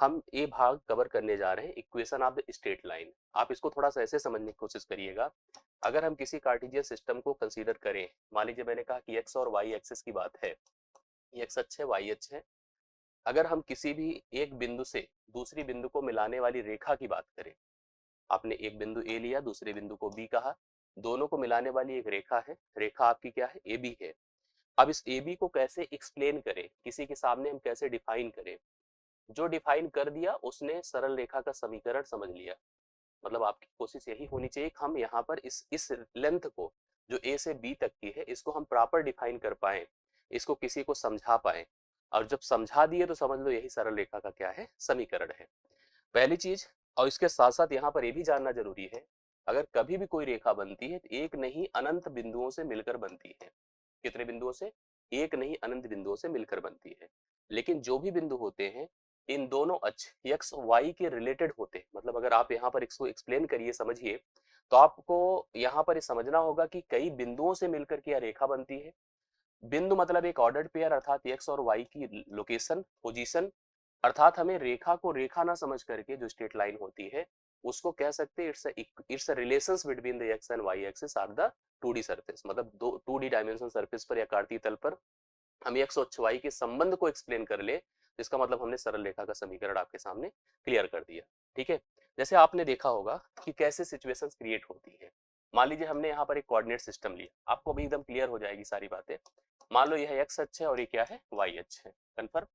हम ये भाग कवर करने जा रहे हैं equation of the straight line. आप इसको थोड़ा सा ऐसे समझने की कोशिश करिएगा। अगर हम किसी कार्टेशियन सिस्टम को कंसीडर करें, मान लीजिए मैंने कहा कि एक्स और वाई एक्सिस की बात है, एक्स अक्ष है, वाई अक्ष है। अगर हम किसी भी एक बिंदु से दूसरी बिंदु को मिलाने वाली रेखा की बात करें, आपने एक बिंदु ए लिया, दूसरे बिंदु को बी कहा, दोनों को मिलाने वाली एक रेखा है, रेखा आपकी क्या है, ए बी है। अब इस ए बी को कैसे एक्सप्लेन करें, किसी के सामने हम कैसे डिफाइन करें? जो डिफाइन कर दिया उसने सरल रेखा का समीकरण समझ लिया। मतलब आपकी कोशिश यही होनी चाहिए कि हम यहाँ पर इस लेंथ को, जो ए से बी तक की है, इसको हम प्रॉपर डिफाइन कर पाए, इसको किसी को समझा पाए। और जब समझा दिए तो समझ लो यही सरल रेखा का क्या है, समीकरण है, पहली चीज। और इसके साथ साथ यहाँ पर यह भी जानना जरूरी है, अगर कभी भी कोई रेखा बनती है तो एक नहीं अनंत बिंदुओं से मिलकर बनती है। कितने बिंदुओं से? एक नहीं अनंत बिंदुओं से मिलकर बनती है। लेकिन जो भी बिंदु होते हैं, इन दोनों अक्ष एक्स वाई के रिलेटेड होते हैं। मतलब अगर आप यहाँ पर इसको एक्सप्लेन करिए, समझिए, तो आपको यहाँ पर समझना होगा कि कई बिंदुओं से मिलकर के यह रेखा बनती है। बिंदु मतलब एक ऑर्डर्ड पेयर, अर्थात एक्स और वाई की लोकेशन, पोजीशन। अर्थात हमें रेखा को रेखा ना समझ करके जो स्ट्रेट लाइन होती है उसको कह सकते हैं it's a relations between the x and y axis are the 2D surface. मतलब दो 2D डायमेंशन सरफेस पर या कार्तीय तल पर हम एक्स और वाई के संबंध को एक्सप्लेन कर ले, तो इसका मतलब हमने सरल रेखा का समीकरण आपके सामने क्लियर कर दिया। ठीक है, जैसे आपने देखा होगा कि कैसे सिचुएशंस क्रिएट होती है। मान लीजिए हमने यहाँ पर एक कोऑर्डिनेट सिस्टम लिया, आपको अभी एकदम क्लियर हो जाएगी सारी बातें। मान लो यह एक्स अक्ष है और ये क्या है, वाई अक्ष है। कन्फर्म?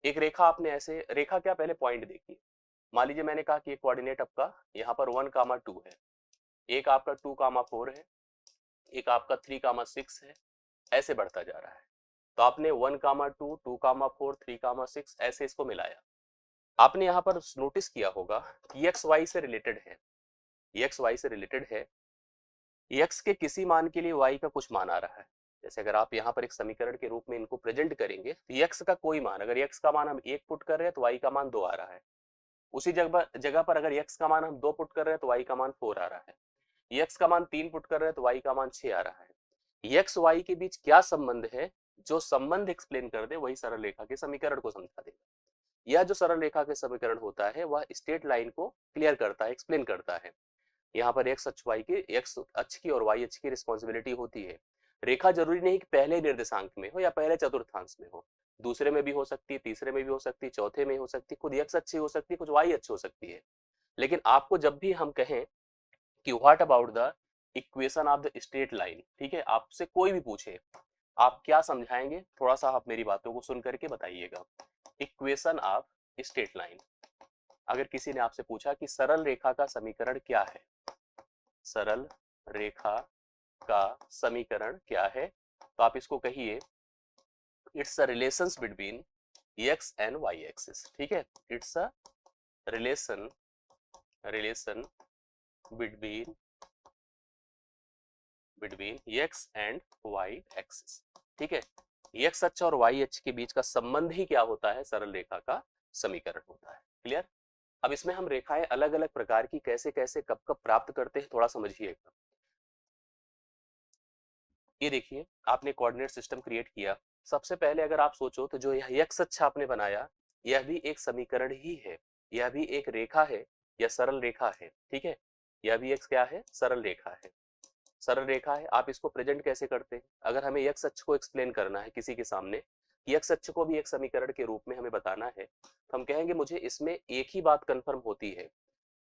एक रेखा आपने ऐसे, रेखा क्या, पहले पॉइंट देखिए। मान लीजिए मैंने कहा कि कोऑर्डिनेट आपका यहाँ पर 1,2 है, एक आपका 2,4 है, एक आपका 3,6 है, ऐसे बढ़ता जा रहा है। तो आपने 1,2, 2,4, 3,6 ऐसे इसको मिलाया। आपने यहाँ पर नोटिस किया होगा कि एक्स वाई से रिलेटेड है, एक्स वाई से रिलेटेड है। एक्स के किसी मान के लिए वाई का कुछ मान आ रहा है। जैसे अगर आप यहाँ पर एक समीकरण के रूप में इनको प्रेजेंट करेंगे तो एक्स का कोई मान, अगर एक्स का मान हम 1 पुट कर रहे हैं तो वाई का मान 2 आ रहा है। उसी जगह जगह पर अगर एक्स का मान हम 2 पुट कर रहे हैं तो वाई का मान 4 आ रहा है। एक्स का मान 3 पुट कर रहे हैं तो वाई का मान 6 आ रहा है। एक्स वाई के बीच क्या संबंध है, जो संबंध एक्सप्लेन कर दे वही सरल रेखा के समीकरण को समझा देगा। यह जो सरल रेखा के समीकरण होता है वह स्ट्रेट लाइन को क्लियर करता है, एक्सप्लेन करता है। यहाँ पर एक्स अक्ष वाई की, एक्स अक्ष की और वाई अक्ष की रिस्पॉन्सिबिलिटी होती है। रेखा जरूरी नहीं कि पहले निर्देशांक में हो या पहले चतुर्थांश में हो, दूसरे में भी हो सकती है, तीसरे में भी हो सकती है, चौथे में हो सकती है, खुद एक्स अच्छी हो सकती है, कुछ वाई अच्छी हो सकती है। लेकिन आपको जब भी हम कहें कि what about the equation of the straight line, ठीक है, आपसे कोई भी पूछे, आप क्या समझाएंगे, थोड़ा सा आप मेरी बातों को सुन करके बताइएगा। इक्वेशन ऑफ स्ट्रेट लाइन, अगर किसी ने आपसे पूछा कि सरल रेखा का समीकरण क्या है, सरल रेखा का समीकरण क्या है, तो आप इसको कहिए it's a relations between x and y axis. ठीक है, it's a relation relation between between x and y axis. ठीक है, एक्स अक्ष और वाई अक्ष के बीच का संबंध ही क्या होता है, सरल रेखा का समीकरण होता है। क्लियर? अब इसमें हम रेखाएं अलग अलग प्रकार की कैसे कैसे कब कब प्राप्त करते हैं, थोड़ा समझिएगा। ये देखिए, आपने कोऑर्डिनेट सिस्टम क्रिएट किया। सबसे पहले अगर आप सोचो तो जो यह एक्स अक्ष आपने बनाया, यह भी एक समीकरण ही है, यह भी एक रेखा है, यह सरल रेखा है। ठीक है, यह भी एक क्या है, सरल रेखा है। सरल रेखा है, आप इसको प्रेजेंट कैसे करते हैं? अगर हमें एक्स अक्ष को एक्सप्लेन करना है किसी के सामने कि एक्स अक्ष को भी एक समीकरण के रूप में हमें बताना है, तो हम कहेंगे मुझे इसमें एक ही बात कंफर्म होती है,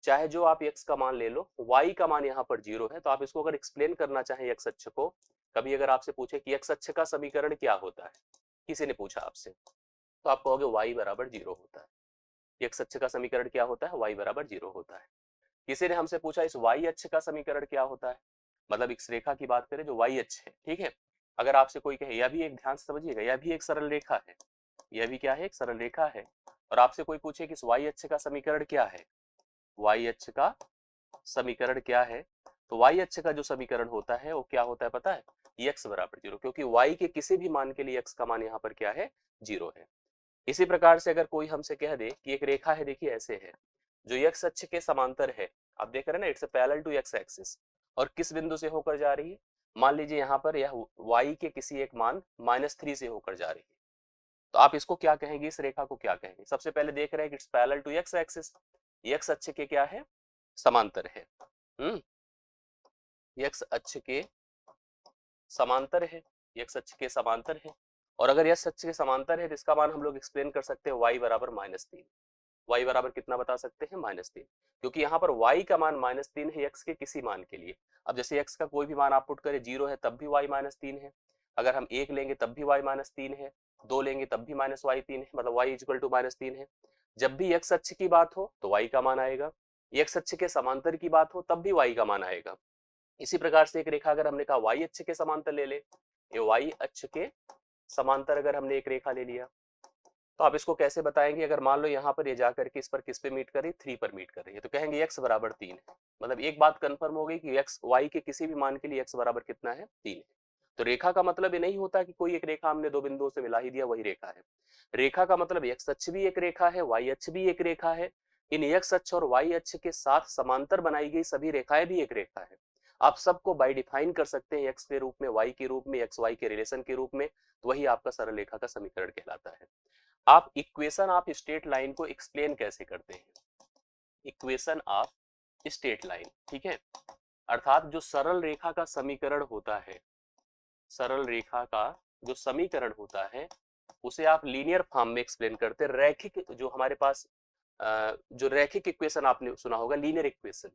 चाहे जो आप एक्स का मान ले लो, वाई का मान यहाँ पर 0 है, तो आप इसको अगर एक्सप्लेन करना चाहें एक्स अक्ष को, कभी अगर आपसे पूछे कि एक्स अक्ष का समीकरण क्या होता है, किसी ने पूछा आपसे, तो आप कहोगे वाई बराबर 0 होता है। एक्स अक्ष का समीकरण क्या होता है, वाई बराबर 0 होता है। किसी ने हमसे पूछा इस वाई अक्ष का समीकरण क्या होता है, मतलब इस रेखा की बात करें जो वाई अक्ष है। ठीक है, अगर आपसे कोई कहे, यह भी एक, ध्यान से समझिएगा, यह भी एक सरल रेखा है, यह भी क्या है, एक सरल रेखा है। और आपसे कोई पूछे कि इस वाई अक्ष का समीकरण क्या है, वाई अक्ष का समीकरण क्या है, तो वाई अक्ष का जो समीकरण होता है वो क्या होता है पता है, एक्स बराबर 0, क्योंकि वाई के किसी भी मान के लिए एक्स का मान यहाँ पर क्या है, 0 है। इसी प्रकार से अगर कोई हमसे कह दे कि एक रेखा है, देखिए ऐसे है, जो एक्स अक्ष के समांतर है, आप देख रहे हैं ना, it's parallel to x axis, और किस बिंदु से होकर जा रही है, मान लीजिए यहाँ पर यह y के किसी एक मान -3 से होकर जा रही है। तो आप इसको क्या कहेंगे, इस रेखा को क्या कहेंगे? सबसे पहले देख रहे हैं कि it's parallel to x axis, x अक्ष के क्या है, समांतर है। एक्स अक्ष के समांतर है, एक्स अक्ष के समांतर है। और अगर एक्स अक्ष के समांतर है तो इसका मान हम लोग एक्सप्लेन कर सकते हैं y बराबर -3। y बराबर कितना बता सकते हैं, -3, क्योंकि यहाँ पर y का मान -3 है x के किसी मान के लिए। अब जैसे x का कोई भी मान आप पुट करें, 0 है तब भी y -3 है, अगर हम 1 लेंगे तब भी y -3 है, 2 लेंगे तब भी -y3 है, मतलब y इक्वल टू -3 है। जब भी x अक्ष की बात हो तो y का मान आएगा, x अक्ष के समांतर की बात हो तब भी y का मान आएगा। इसी प्रकार से एक रेखा अगर हमने कहा y अक्ष के समांतर ले ले, ये y अक्ष के समांतर अगर हमने एक रेखा ले लिया, तो आप इसको कैसे बताएंगे? अगर मान लो यहाँ पर ये जाकर के इस पर किस पे मीट कर रही है, 3 पर मीट कर रही है, तो कहेंगे x बराबर 3 है। मतलब एक बात कंफर्म हो गई कि x y के किसी भी मान के लिए x बराबर कितना है, 3 है। तो रेखा का मतलब ये नहीं होता कि कोई एक रेखा हमने दो बिंदुओं से मिला ही दिया वही रेखा है। रेखा का मतलब x अक्ष भी एक रेखा है, y अक्ष भी एक रेखा है, इन x अक्ष और y अक्ष के साथ समांतर बनाई गई सभी रेखाएं भी एक रेखा है। आप सबको बाय डिफाइन कर सकते हैं x के रूप में, y के रूप में, x y के रिलेशन के रूप में, तो वही आपका सरल रेखा का समीकरण कहलाता है। आप इक्वेशन ऑफ स्ट्रेट लाइन को एक्सप्लेन कैसे करते हैं? इक्वेशन ऑफ स्ट्रेट लाइन, ठीक है, अर्थात जो सरल रेखा का समीकरण होता है, सरल रेखा का जो समीकरण होता है उसे आप लीनियर फॉर्म में एक्सप्लेन करते हैं। रैखिक जो हमारे पास जो रैखिक इक्वेशन आपने सुना होगा, लीनियर इक्वेशन,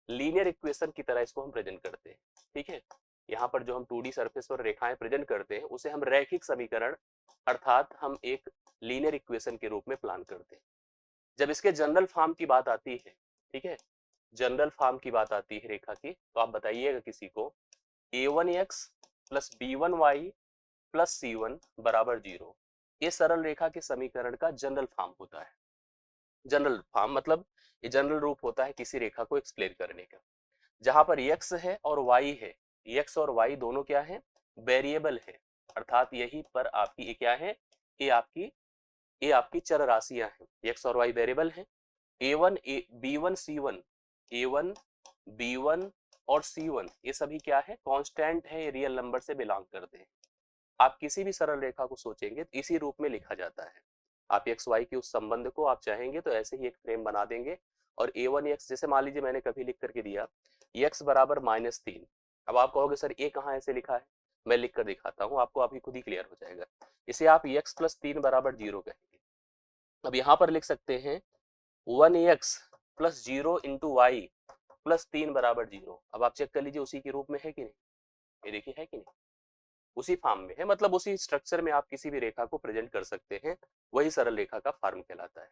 लीनियर इक्वेशन की तरह इसको हम प्रेजेंट करते हैं, ठीक है। यहाँ पर जो हम 2D सरफेस पर रेखाएं प्रेजेंट करते हैं उसे हम रैखिक समीकरण अर्थात हम एक लीनियर इक्वेशन के रूप में प्लान करते हैं। जब इसके जनरल फॉर्म की बात आती है, ठीक है, जनरल फॉर्म की बात आती है रेखा की, तो आप बताइएगा किसी को, a1x plus b1y plus c1 बराबर 0, ये सरल रेखा के समीकरण का जनरल फॉर्म होता है। जनरल फॉर्म मतलब ये जनरल रूप होता है किसी रेखा को एक्सप्लेन करने का। जहां पर x है और y है, x और y दोनों क्या है, वेरिएबल है, अर्थात यही पर आपकी ये क्या है, ये आपकी चर राशियां हैं, x और y वेरिएबल हैं। a1 b1 c1, a1 b1 और c1 ये सभी क्या है, कांस्टेंट है, ये रियल नंबर से बिलोंग करते हैं। आप किसी भी सरल रेखा को सोचेंगे तो इसी रूप में लिखा जाता है। आप एक्स वाई के उस संबंध को आप चाहेंगे तो ऐसे ही एक फ्रेम बना देंगे, और a1x जैसे मान लीजिए मैंने कभी लिख करके दिया x बराबर -3। अब आप कहोगे सर ये कहाँ ऐसे लिखा है, मैं लिख कर दिखाता हूँ आपको, अभी खुद ही क्लियर हो जाएगा। इसे आप x प्लस 3 बराबर 0 कहेंगे। अब यहाँ पर लिख सकते हैं 1x plus 0 into Y plus 3 बराबर 0। अब आप चेक कर लीजिए उसी के रूप में है कि नहीं, ये देखिए है कि नहीं, उसी फॉर्म में है, मतलब उसी स्ट्रक्चर में आप किसी भी रेखा को प्रेजेंट कर सकते हैं, वही सरल रेखा का फॉर्म कहलाता है।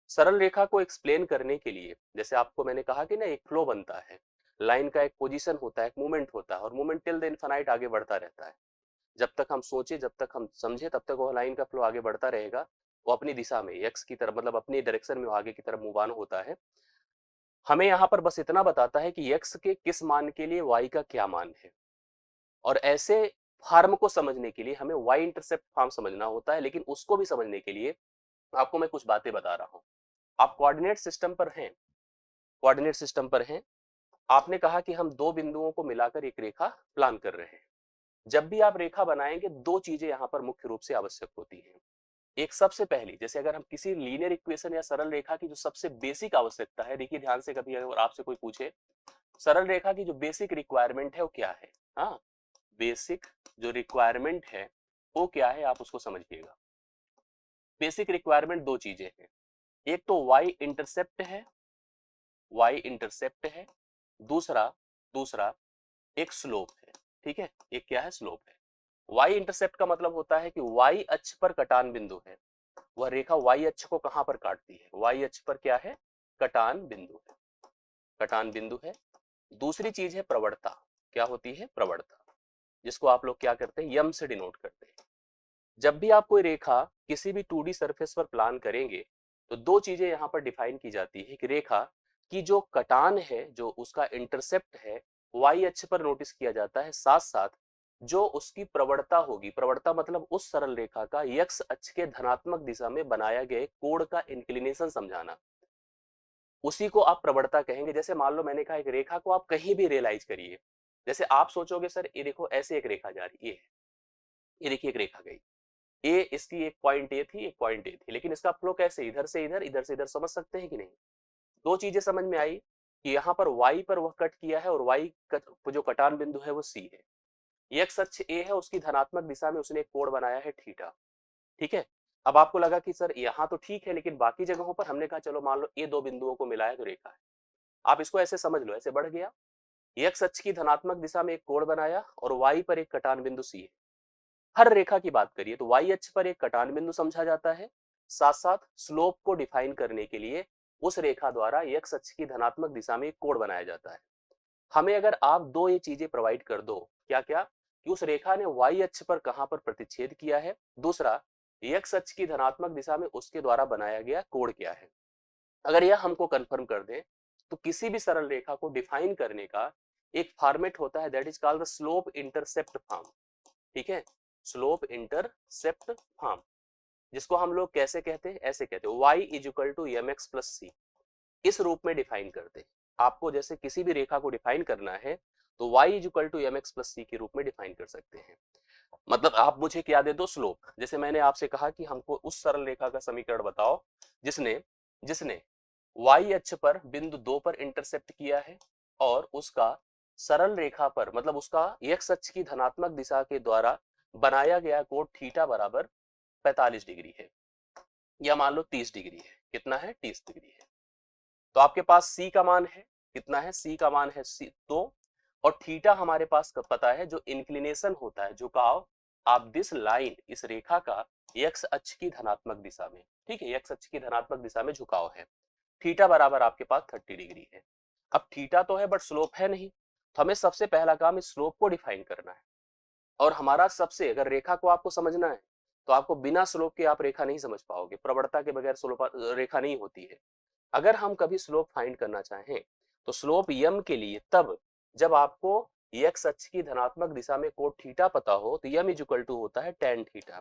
सरल रेखा को एक्सप्लेन करने के लिए जैसे आपको मैंने कहा कि ना एक फ्लो बनता है, लाइन का एक पोजीशन होता है, एक मूवमेंट होता है, और मूवमेंट टिल द इनफाइनाइट आगे बढ़ता रहता है। जब तक हम सोचे, जब तक हम समझे, तब तक वो लाइन का फ्लो आगे बढ़ता रहेगा, वो अपनी दिशा में एक्स की तरफ, मतलब अपनी डायरेक्शन में वो आगे की तरफ मूव ऑन होता है। हमें यहाँ पर बस इतना बताता है कि एक्स के किस मान के लिए वाई का क्या मान है, और ऐसे फॉर्म को समझने के लिए हमें वाई इंटरसेप्ट फॉर्म समझना होता है। लेकिन उसको भी समझने के लिए आपको मैं कुछ बातें बता रहा हूँ। आप कोऑर्डिनेट सिस्टम पर हैं, कोऑर्डिनेट सिस्टम पर हैं, आपने कहा कि हम दो बिंदुओं को मिलाकर एक रेखा प्लान कर रहे हैं। जब भी आप रेखा बनाएंगे दो चीजें यहाँ पर मुख्य रूप से आवश्यक होती हैं। एक सबसे पहली, जैसे अगर हम किसी लीनियर इक्वेशन या सरल रेखा की जो सबसे बेसिक आवश्यकता है, देखिए ध्यान से, कभी अगर आपसे कोई पूछे सरल रेखा की जो बेसिक रिक्वायरमेंट है वो क्या है, हाँ, बेसिक जो रिक्वायरमेंट है वो क्या है, आप उसको समझिएगा। बेसिक रिक्वायरमेंट दो चीजें हैं, एक तो y इंटरसेप्ट है, y इंटरसेप्ट है, दूसरा दूसरा एक स्लोप है, ठीक है, एक क्या है, स्लोप है। y इंटरसेप्ट का मतलब होता है कि y अक्ष पर कटान बिंदु है, वह रेखा y अक्ष को कहां पर काटती है, y अक्ष पर क्या है, कटान बिंदु है, कटान बिंदु है। दूसरी चीज है प्रवणता, क्या होती है, प्रवणता, जिसको आप लोग क्या करते हैं, यम से डिनोट करते हैं। जब भी आप कोई रेखा किसी भी 2D सरफेस पर प्लान करेंगे तो दो चीजें यहाँ पर डिफाइन की जाती है कि रेखा की जो कटान है, जो उसका इंटरसेप्ट है, y अक्ष पर नोटिस किया जाता है, साथ साथ जो उसकी प्रवणता होगी, प्रवणता मतलब उस सरल रेखा का x अक्ष के धनात्मक दिशा में बनाया गए कोण का इंक्लिनेशन समझाना, उसी को आप प्रवणता कहेंगे। जैसे मान लो मैंने कहा एक रेखा को आप कहीं भी रियलाइज करिए, जैसे आप सोचोगे सर ये देखो ऐसे एक रेखा जा रही है, ये देखिए एक रेखा गई, ए इसकी एक पॉइंट ए थी, एक पॉइंट ए थी, लेकिन इसका फ्लो कैसे, इधर से इधर, इधर से इधर, समझ सकते हैं कि नहीं। दो चीजें समझ में आई कि यहाँ पर y पर वह कट किया है और y जो कटान बिंदु है वो c है। एक्स अक्ष ए है, उसकी धनात्मक दिशा में उसने एक कोण बनाया है थीटा। ठीक है। अब आपको लगा कि सर यहाँ तो ठीक है, लेकिन बाकी जगहों पर हमने कहा चलो मान लो ये दो बिंदुओं को मिलाया तो रेखा है। आप इसको ऐसे समझ लो, ऐसे बढ़ गया, एक्स अक्ष की धनात्मक दिशा में एक कोण बनाया और y पर एक कटान बिंदु c है। हर रेखा की बात करिए तो y अक्ष पर एक कटान बिंदु समझा जाता है, साथ साथ स्लोप को डिफाइन करने के लिए उस रेखा द्वारा x अक्ष की धनात्मक दिशा में एक कोण बनाया जाता है। हमें अगर आप दो ये चीजें प्रोवाइड कर दो, क्या क्या, कि उस रेखा ने y अक्ष पर कहां पर प्रतिच्छेद किया है, दूसरा x अक्ष की धनात्मक दिशा में उसके द्वारा बनाया गया कोण क्या है, अगर यह हमको कंफर्म कर दें तो किसी भी सरल रेखा को डिफाइन करने का एक फॉर्मेट होता है, that is called the slope intercept form. ठीक है, स्लोप इंटरसेप्ट फॉर्म, जिसको हम लोग कैसे कहते हैं, ऐसे कहते हैं y is equal to M X plus C, इस रूप में डिफाइन करते हैं। आपको जैसे किसी भी रेखा को डिफाइन करना है तो y is equal to M X plus C के रूप में डिफाइन कर सकते हैं। मतलब आप मुझे क्या दे दो, स्लोप। जैसे मैंने आपसे कहा कि हमको उस सरल रेखा का समीकरण बताओ जिसने जिसने y अक्ष पर बिंदु 2 पर इंटरसेप्ट किया है और उसका सरल रेखा पर, मतलब उसका x अक्ष की धनात्मक दिशा के द्वारा बनाया गया कोण थीटा बराबर 45 डिग्री है, या मान लो 30 डिग्री है। कितना है, 30 डिग्री है। तो आपके पास c का मान है, कितना है, c का मान है 2, और थीटा हमारे पास पता है, जो इंक्लिनेशन होता है, झुकाव आप दिस लाइन, इस रेखा का x अक्ष की धनात्मक दिशा में, ठीक है, x अक्ष की धनात्मक दिशा में झुकाव है, थीटा बराबर आपके पास 30 डिग्री है। अब थीटा तो है बट स्लोप है नहीं, तो हमें सबसे पहला काम इस स्लोप को डिफाइन करना है। और हमारा सबसे, अगर रेखा को आपको समझना है तो आपको बिना स्लोप के आप रेखा नहीं समझ पाओगे, प्रवणता के बगैर स्लोप रेखा नहीं होती है। अगर हम कभी स्लोप फाइंड करना चाहें तो स्लोप यम के लिए तब जब आपको एक्स अक्ष की धनात्मक दिशा में कोण थीटा पता हो, तो यम इज इक्वल टू होता है टेन थीटा।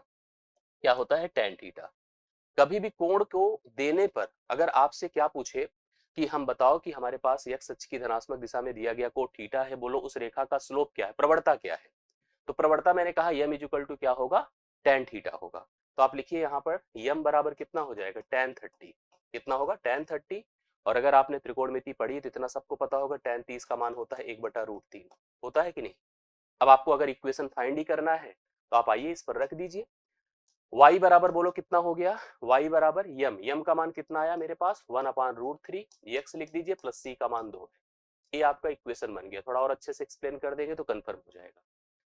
क्या होता है, टेन थीटा। कभी भी कोण को देने पर अगर आपसे क्या पूछे कि हम बताओ कि हमारे पास एक्स अक्ष की धनात्मक दिशा में दिया गया कोण थीटा है, बोलो उस रेखा का स्लोप क्या है, प्रवणता क्या है, तो प्रवणता मैंने कहा यम इज इक्वल टू क्या होगा, टेन थीटा होगा। तो आप लिखिए यहाँ पर यम बराबर कितना हो जाएगा, टेन 30। कितना होगा, टेन 30। और अगर आपने त्रिकोणमिति पढ़ी तो इतना सबको पता होगा, टेन 30 का मान होता है 1/√3, होता है कि नहीं। अब आपको अगर इक्वेशन फाइंड ही करना है तो आप आइए इस पर रख दीजिए, y बराबर बोलो कितना हो गया, y बराबर यम, यम का मान कितना आया मेरे पास 1/√3, x लिख दीजिए प्लस c का मान 2 है। ये आपका इक्वेशन बन गया। थोड़ा और अच्छे से एक्सप्लेन कर देंगे तो कंफर्म हो जाएगा।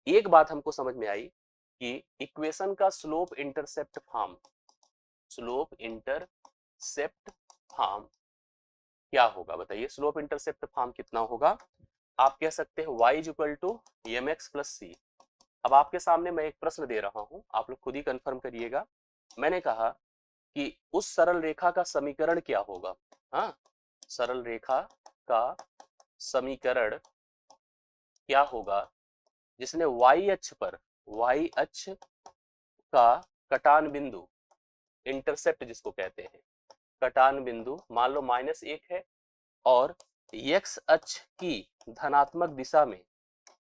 एक बात हमको समझ में आई कि इक्वेशन का slope intercept form, slope intercept form क्या होगा बताइए, स्लोप इंटरसेप्ट फॉर्म कितना होगा। आप कह सकते हैं y is equal to M X plus C. अब आपके सामने मैं एक प्रश्न दे रहा हूं, आप लोग खुद ही कंफर्म करिएगा। मैंने कहा कि उस सरल रेखा का समीकरण क्या होगा, हाँ, सरल रेखा का समीकरण क्या होगा जिसने y अक्ष पर, y अक्ष का कटान बिंदु, इंटरसेप्ट जिसको कहते हैं, कटान बिंदु मान लो -1 है, और x अक्ष की धनात्मक दिशा में,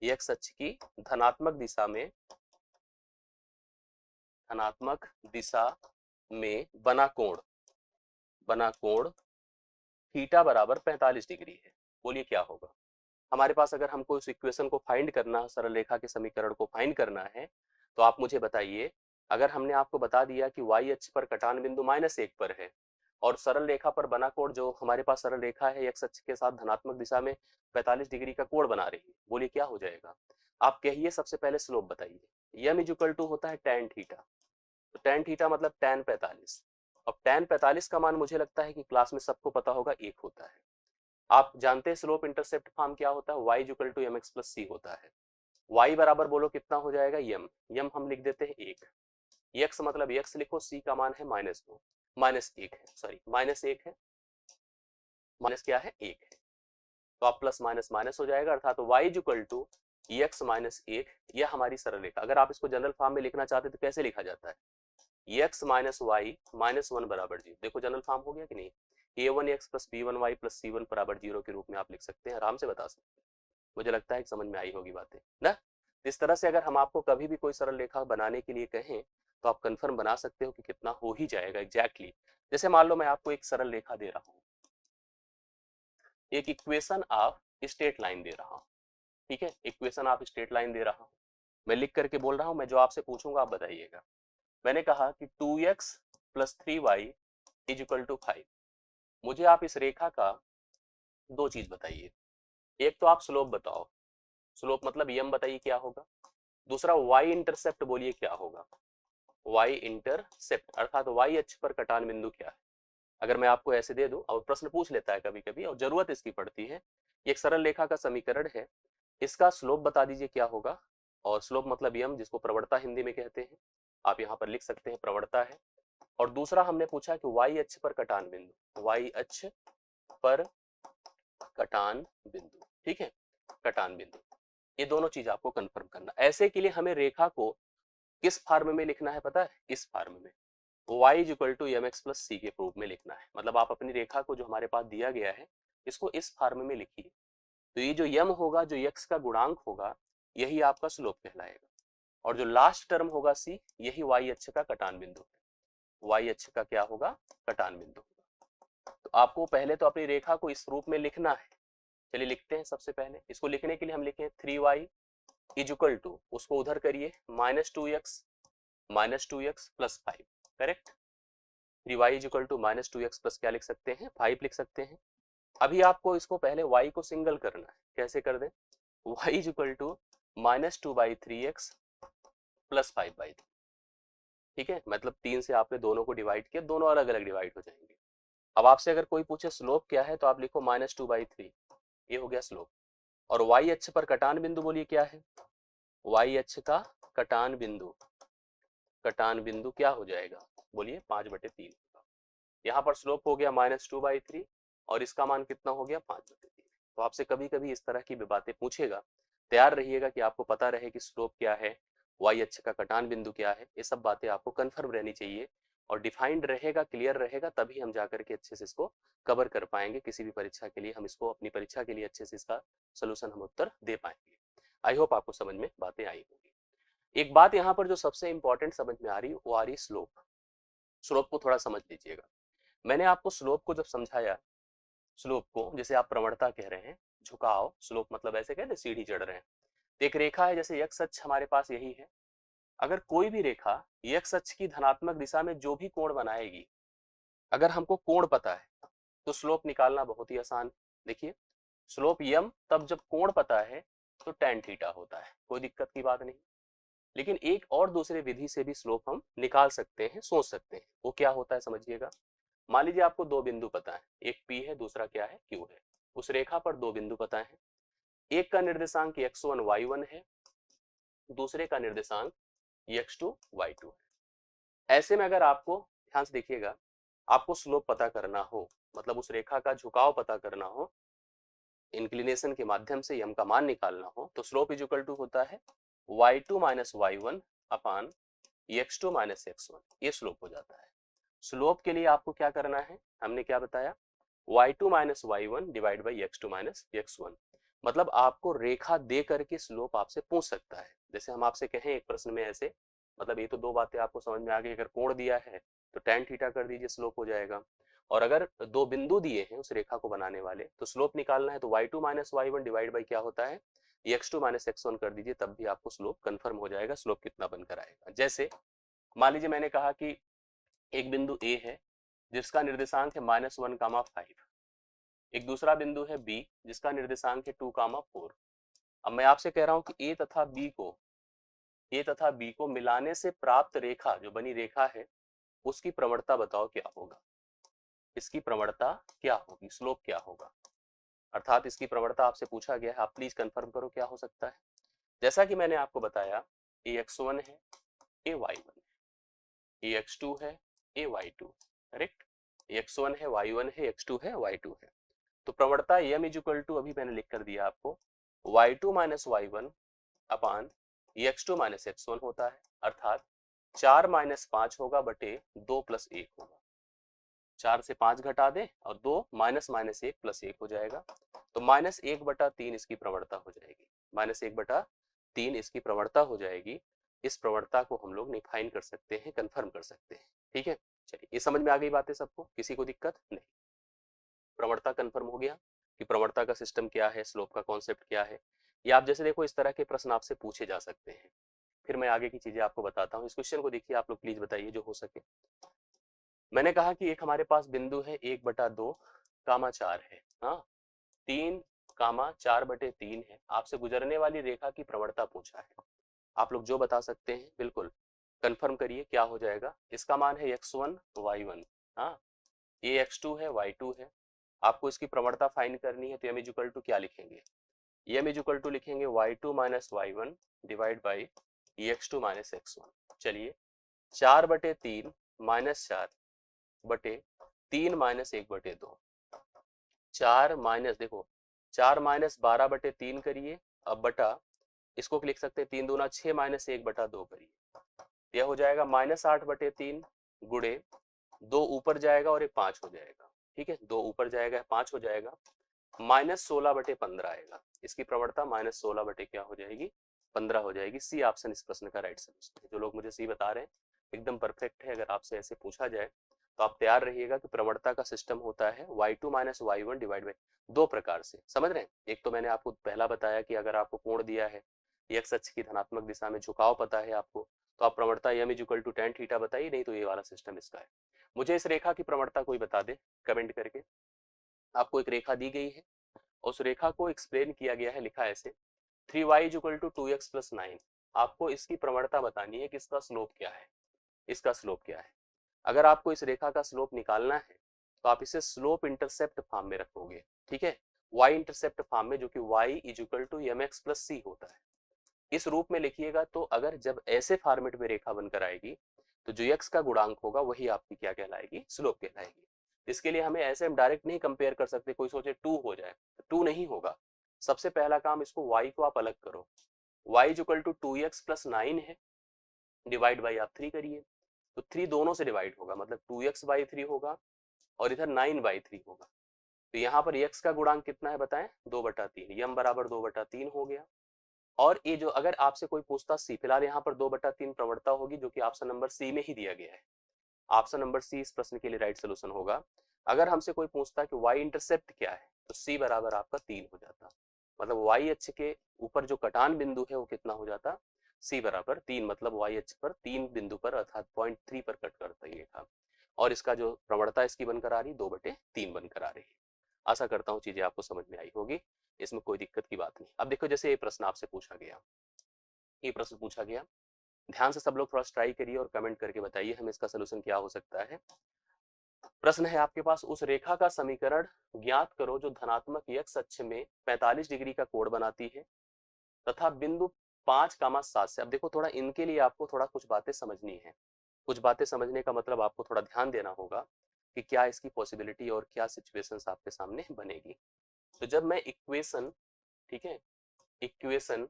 x अक्ष की धनात्मक दिशा में, धनात्मक दिशा में बना कोण थीटा बराबर 45 डिग्री है। बोलिए क्या होगा। हमारे पास अगर हमको इस इक्वेशन को फाइंड करना है, सरल रेखा के समीकरण को फाइंड करना है, तो आप मुझे बताइए, अगर हमने आपको बता दिया कि y अक्ष पर कटान बिंदु -1 पर है और सरल रेखा पर बना कोण, जो हमारे पास सरल रेखा है x अक्ष के साथ धनात्मक दिशा में 45 डिग्री का कोण बना रही है, बोलिए क्या हो जाएगा। आप कहिए सबसे पहले स्लोप बताइए। यम इज इक्वल टू होता है tan थीटा, तो tan थीटा मतलब tan 45। अब tan 45 का मान मुझे लगता है कि क्लास में सबको पता होगा, 1 होता है। आप जानते हैं स्लोप इंटरसेप्ट फॉर्म क्या होता है, y equal to M X plus C होता है। y बराबर बोलो कितना हो जाएगा, यम, यम हम लिख देते हैं 1, x मतलब x लिखो, c का मान है -2, -1 है, सॉरी -1 है, माइनस क्या है, 1 है, तो आप प्लस माइनस माइनस हो जाएगा, अर्थात y इक्वल टू x -1, यह हमारी सरल रेखा। अगर आप इसको जनरल फॉर्म में लिखना चाहते तो कैसे लिखा जाता है, x माइनस वाई माइनस 1 बराबर 0। देखो जनरल फॉर्म हो गया कि नहीं, a1x plus b1y plus c1 बराबर 0 के रूप में आप लिख सकते हैं, आराम से बता सकते हैं। मुझे लगता है कि समझ में आई होगी बातें ना। इस तरह से अगर हम आपको कभी भी कोई सरल रेखा बनाने के लिए कहें तो आप कंफर्म बना सकते हो कि कितना हो ही जाएगा एग्जैक्टली। जैसे मान लो मैं आपको एक सरल रेखा दे रहा हूँ, एक इक्वेशन ऑफ स्ट्रेट लाइन दे रहा हूँ, ठीक है, इक्वेशन ऑफ स्ट्रेट लाइन दे रहा हूँ, मैं लिख करके बोल रहा हूँ, मैं जो आपसे पूछूंगा आप बताइएगा। मैंने कहा कि 2x + 3y = 5। मुझे आप इस रेखा का दो चीज बताइए, एक तो आप स्लोप बताओ, स्लोप मतलब यम बताइए क्या होगा, दूसरा वाई इंटरसेप्ट बोलिए क्या होगा, वाई इंटरसेप्ट अर्थात वाई अक्ष पर कटान बिंदु क्या है। अगर मैं आपको ऐसे दे दूं, और प्रश्न पूछ लेता है कभी कभी और जरूरत इसकी पड़ती है, एक सरल रेखा का समीकरण है, इसका स्लोप बता दीजिए क्या होगा, और स्लोप मतलब यम जिसको प्रवणता हिंदी में कहते हैं, आप यहाँ पर लिख सकते हैं प्रवणता है। और दूसरा हमने पूछा कि वाई अक्ष पर कटान बिंदु, वाई अक्ष पर कटान बिंदु, ठीक है, कटान बिंदु, ये दोनों चीज आपको कंफर्म करना। ऐसे के लिए हमें रेखा को किस फॉर्म में लिखना है पता है, इस फॉर्म में y = mx + c के रूप में लिखना है। मतलब आप अपनी रेखा को जो हमारे पास दिया गया है इसको इस फॉर्म में लिखिए, तो ये जो यम होगा, जो x का गुणांक होगा, यही आपका स्लोप कहलाएगा, और जो लास्ट टर्म होगा c, यही y अक्ष का कटान बिंदु है, y अक्ष का क्या होगा, कटान बिंदु होगा। तो आपको पहले तो अपनी रेखा को इस रूप में लिखना है, चलिए लिखते हैं। सबसे पहले इसको लिखने के लिए हम लिखें 3y = उसको उधर करिए -2x + 5, correct. 3y = -2x plus क्या लिख सकते हैं, 5 लिख सकते हैं। अभी आपको इसको पहले y को सिंगल करना है, कैसे कर दें, y = -2/3x + 5/3, ठीक है, मतलब 3 से आपने दोनों को डिवाइड किया, दोनों अलग अलग डिवाइड हो जाएंगे। अब आपसे अगर कोई पूछे स्लोप क्या है, तो आप लिखो -2/3, ये हो गया स्लोप। और y अक्ष पर कटान बिंदु बोलिए क्या है, y अक्ष का कटान बिंदु, कटान बिंदु क्या हो जाएगा, बोलिए 5/3। यहाँ पर स्लोप हो गया -2/3 और इसका मान कितना हो गया 5/3। तो आपसे कभी कभी इस तरह की भी बातें पूछेगा, तैयार रहिएगा कि आपको पता रहे कि स्लोप क्या है, वाई अक्ष का कटान बिंदु क्या है, ये सब बातें आपको कंफर्म रहनी चाहिए और डिफाइंड रहेगा, क्लियर रहेगा, तभी हम जाकर के अच्छे से इसको कवर कर पाएंगे। किसी भी परीक्षा के लिए हम इसको, अपनी परीक्षा के लिए अच्छे से इसका सोल्यूशन हम उत्तर दे पाएंगे। आई होप आपको समझ में बातें आई होगी। एक बात यहाँ पर जो सबसे इंपॉर्टेंट समझ में आ रही, वो आ रही स्लोप। स्लोप को थोड़ा समझ लीजिएगा। मैंने आपको स्लोप को जब समझाया, स्लोप को जैसे आप प्रवणता कह रहे हैं, झुकाव, स्लोप मतलब ऐसे कहते हैं सीढ़ी चढ़ रहे हैं। तो एक रेखा है, जैसे x अक्ष हमारे पास यही है, अगर कोई भी रेखा x अक्ष की धनात्मक दिशा में जो भी कोण बनाएगी, अगर हमको कोण पता है तो स्लोप निकालना बहुत ही आसान। देखिए स्लोप यम तब जब कोण पता है तो tan थीटा होता है, कोई दिक्कत की बात नहीं। लेकिन एक और दूसरे विधि से भी स्लोप हम निकाल सकते हैं, सोच सकते हैं, वो क्या होता है समझिएगा। मान लीजिए आपको दो बिंदु पता है, एक P है, दूसरा क्या है, Q है। उस रेखा पर दो बिंदु पता है, एक का निर्देशांक x1 y1 है, दूसरे का निर्देशांक x2 y2 है। ऐसे में अगर आपको ध्यान से देखिएगा, आपको स्लोप पता करना हो, मतलब उस रेखा का झुकाव पता करना हो, इंक्लिनेशन के माध्यम से यम का मान निकालना हो, तो स्लोप इक्वल टू होता है y2 - y1 upon x2 - x1, ये स्लोप हो जाता है। स्लोप के लिए आपको क्या करना है, हमने क्या बताया, y2 - y1 divide by x2 - x1। मतलब आपको रेखा दे करके स्लोप आपसे पूछ सकता है। जैसे हम आपसे कहें एक प्रश्न में ऐसे, मतलब ये तो दो बातें आपको समझ में आ गई, अगर कोण दिया है तो tan थीटा कर दीजिए, स्लोप हो जाएगा। और अगर दो बिंदु दिए हैं उस रेखा को बनाने वाले, तो स्लोप निकालना है तो y2 - y1 डिवाइड बाई क्या होता है, x2 - x1 कर दीजिए, तब भी आपको स्लोप कंफर्म हो जाएगा, स्लोप कितना बनकर आएगा। जैसे मान लीजिए मैंने कहा कि एक बिंदु A है जिसका निर्देशांक है -1, 5, एक दूसरा बिंदु है B जिसका निर्देशांक है 2, 4। अब मैं आपसे कह रहा हूं कि A तथा B को मिलाने से प्राप्त रेखा, जो बनी रेखा है, उसकी प्रवणता बताओ क्या होगा, इसकी प्रवणता क्या होगी, स्लोप क्या होगा। अर्थात इसकी प्रवणता आपसे पूछा गया है, आप प्लीज कंफर्म करो क्या हो सकता है। जैसा कि मैंने आपको बताया, A x1 है, A y1 है, A x2 है, A y2, करेक्ट, x1 है, y1 है, x2 है, y2 है। तो प्रवणता m इक्वल टू, अभी मैंने लिख कर दिया आपको, y2 - y1 upon x2 - x1 होता है। अर्थात 4 - 5 होगा बटे 2 + 1 होगा, 4 से 5 घटा दें और 2 -1 + 1 हो जाएगा, तो -1/3 इसकी प्रवणता हो जाएगी, -1/3 इसकी प्रवणता हो जाएगी। इस प्रवणता को हम लोग डिफाइन कर सकते हैं, कंफर्म कर सकते हैं। ठीक है, चलिए ये समझ में आ गई बातें सबको, किसी को दिक्कत नहीं। प्रवणता कंफर्म हो गया कि प्रवणता का सिस्टम क्या है, स्लोप का कॉन्सेप्ट क्या है। ये आप जैसे देखो इस तरह के प्रश्न आपसे पूछे जा सकते हैं। फिर मैं आगे की चीजें आपको बताता हूँ। इस क्वेश्चन को देखिए आप लोग प्लीज बताइए जो हो सके। मैंने कहा कि एक हमारे पास बिंदु है 1/2 कामा 4 है, हाँ 3 कामा 4/3 है। आपसे गुजरने वाली रेखा की प्रवणता पूछा है। आप लोग जो बता सकते हैं बिल्कुल कंफर्म करिए क्या हो जाएगा। इसका मान है x1 y1, हाँ ये x2 है y2 है। आपको इसकी प्रवणता फाइंड करनी है तो m इक्वल टू क्या लिखेंगे, m इक्वल टू लिखेंगे y2 minus y1 divide by x2 minus x1। चलिए 4/3 माइनस 4/3 माइनस 1/2, 4 माइनस देखो 4 माइनस 12/3 करिए, अब बटा इसको लिख सकते हैं 3 दूना 6 माइनस 1/2 करिए, यह हो जाएगा -8/3 गुणे 2 ऊपर जाएगा और ये 5 हो जाएगा। ठीक है, 2 ऊपर जाएगा 5 हो जाएगा, -16/15 आएगा। इसकी प्रवणता -16 बटे क्या हो जाएगी, 15 हो जाएगी। सी ऑप्शन इस प्रश्न का राइट सोल्यूशन है। जो लोग मुझे सी बता रहे हैं एकदम परफेक्ट है। अगर आपसे ऐसे पूछा जाए तो आप तैयार रहिएगा कि प्रवणता का सिस्टम होता है y2 minus y1 divide by दो प्रकार से, समझ रहे हैं। एक तो मैंने आपको पहला बताया कि अगर आपको कोण दिया है, x अक्ष की धनात्मक दिशा में झुकाव पता है आपको, तो आप प्रवणता m equal to tan theta बताइए, नहीं तो ये वाला सिस्टम इसका है। मुझे इस रेखा की प्रवणता कोई बता दे कमेंट करके। आपको एक रेखा दी गई है, उस रेखा को एक्सप्लेन किया गया है, लिखा है ऐसे 3y equal to 2x plus 9। आपको इसकी प्रवणता बतानी है कि इसका स्लोप क्या है, इसका स्लोप क्या है। अगर आपको इस रेखा का स्लोप निकालना है तो आप इसे स्लोप इंटरसेप्ट फॉर्म में रखोगे। ठीक है, y इंटरसेप्ट फॉर्म में, जो कि y equal to mx plus c होता है, इस रूप में लिखिएगा। तो अगर जब ऐसे फॉर्मेट में रेखा बनकर आएगी तो जो x का गुणांक होगा वही आपकी क्या कहलाएगी, स्लोप कहलाएगी। इसके लिए हमें ऐसे हम डायरेक्ट नहीं कंपेयर कर सकते, कोई सोचे 2 हो जाए, 2 नहीं होगा। सबसे पहला काम, इसको y को आप अलग करो, y equal to 2x plus 9 है, डिवाइड बाई आप 3 करिए, तो 3 दोनों से डिवाइड होगा, मतलब 2x/3 होगा और इधर 9/3 होगा। तो यहाँ पर x का गुणांक कितना है बताएं, 2/3, यम बराबर 2/3 हो गया। और ये जो अगर आपसे कोई पूछता सी, फिलहाल यहाँ पर 2/3 प्रवणता होगी जो कि ऑप्शन नंबर सी में ही दिया गया है। ऑप्शन नंबर सी इस प्रश्न के लिए राइट सोल्यूशन होगा। अगर हमसे कोई पूछता कि y इंटरसेप्ट क्या है तो सी बराबर आपका 3 हो जाता, मतलब y अक्ष के ऊपर जो कटान बिंदु है वो कितना हो जाता, सी बराबर 3, मतलब y अक्ष पर 3 बिंदु पर अर्थात 0.3 पर कट करता ये था। और इसका जो प्रवणता इसकी बनकर आ रही 2/3 बनकर आ रही है। आशा करता हूँ चीजें आपको समझ में आई होगी, इसमें कोई दिक्कत की बात नहीं। अब देखो जैसे ये प्रश्न आपसे पूछा गया, ये प्रश्न पूछा गया, ध्यान से सब लोग थोड़ा ट्राई करिए और कमेंट करके बताइए हमें इसका सोल्यूशन क्या हो सकता है। प्रश्न है आपके पास, उस रेखा का समीकरण ज्ञात करो जो धनात्मक x अक्ष में 45 डिग्री का कोण बनाती है तथा बिंदु 5,7 से। अब देखो थोड़ा इनके लिए आपको थोड़ा कुछ बातें समझनी है। कुछ बातें समझने का मतलब आपको थोड़ा ध्यान देना होगा कि क्या इसकी पॉसिबिलिटी और क्या सिचुएशंस आपके सामने बनेगी। तो जब मैं इक्वेशन, ठीक है, इक्वेशन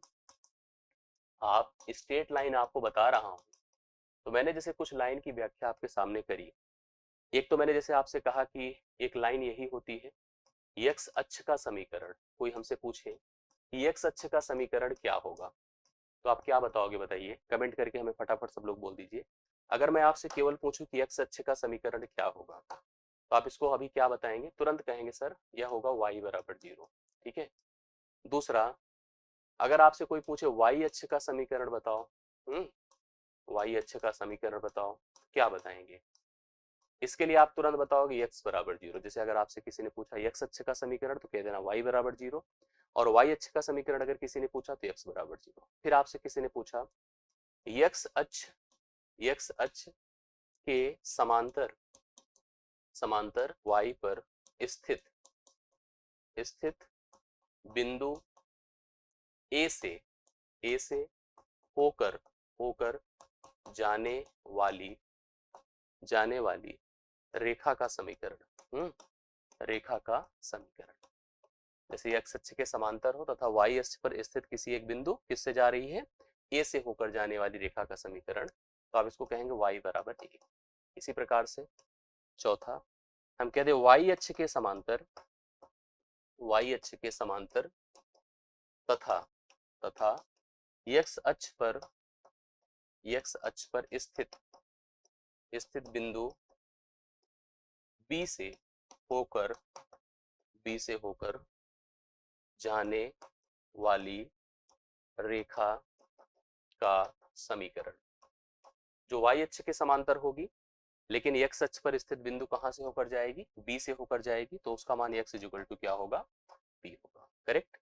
आप स्ट्रेट लाइन आपको बता रहा हूं, तो मैंने जैसे कुछ लाइन की व्याख्या आपके सामने करी। एक तो मैंने जैसे आपसे कहा कि एक लाइन यही होती है, x अक्ष का समीकरण। कोई हमसे पूछे कि x अक्ष का समीकरण क्या होगा, तो आप क्या बताओगे बताइए, कमेंट करके हमें फटाफट सब लोग बोल दीजिए। अगर मैं आपसे केवल पूछूं कि x अक्ष का समीकरण क्या होगा, तो आप इसको अभी क्या बताएंगे, तुरंत कहेंगे सर यह होगा y बराबर 0। ठीक है, दूसरा, अगर आपसे कोई पूछे y अक्ष का समीकरण बताओ, y अक्ष का समीकरण बताओ, क्या बताएंगे। इसके लिए आप तुरंत बताओगे x बराबर 0। जैसे अगर आपसे किसी ने पूछा x अक्ष का समीकरण तो कह देना y बराबर 0, और y अक्ष का समीकरण अगर किसी ने पूछा तो x बराबर 0। फिर आपसे किसी ने पूछा x अक्ष के समांतर, समांतर y पर स्थित स्थित बिंदु a से होकर होकर जाने वाली रेखा का समीकरण, रेखा का समीकरण। जैसे x अक्ष के समांतर हो तथा y अक्ष पर स्थित किसी एक बिंदु किससे जा रही है, a से होकर जाने वाली रेखा का समीकरण, तो आप इसको कहेंगे y बराबर 1। इसी प्रकार से चौथा, हम कहते हैं y अक्ष के समांतर, y अक्ष के समांतर तथा x अक्ष पर x अक्ष पर स्थित बिंदु B से होकर जाने वाली रेखा का समीकरण, जो y अक्ष के समांतर होगी लेकिन x अक्ष पर स्थित बिंदु कहां से होकर जाएगी, B से होकर जाएगी, तो उसका मान x इक्वल टू क्या होगा, B होगा। करेक्ट।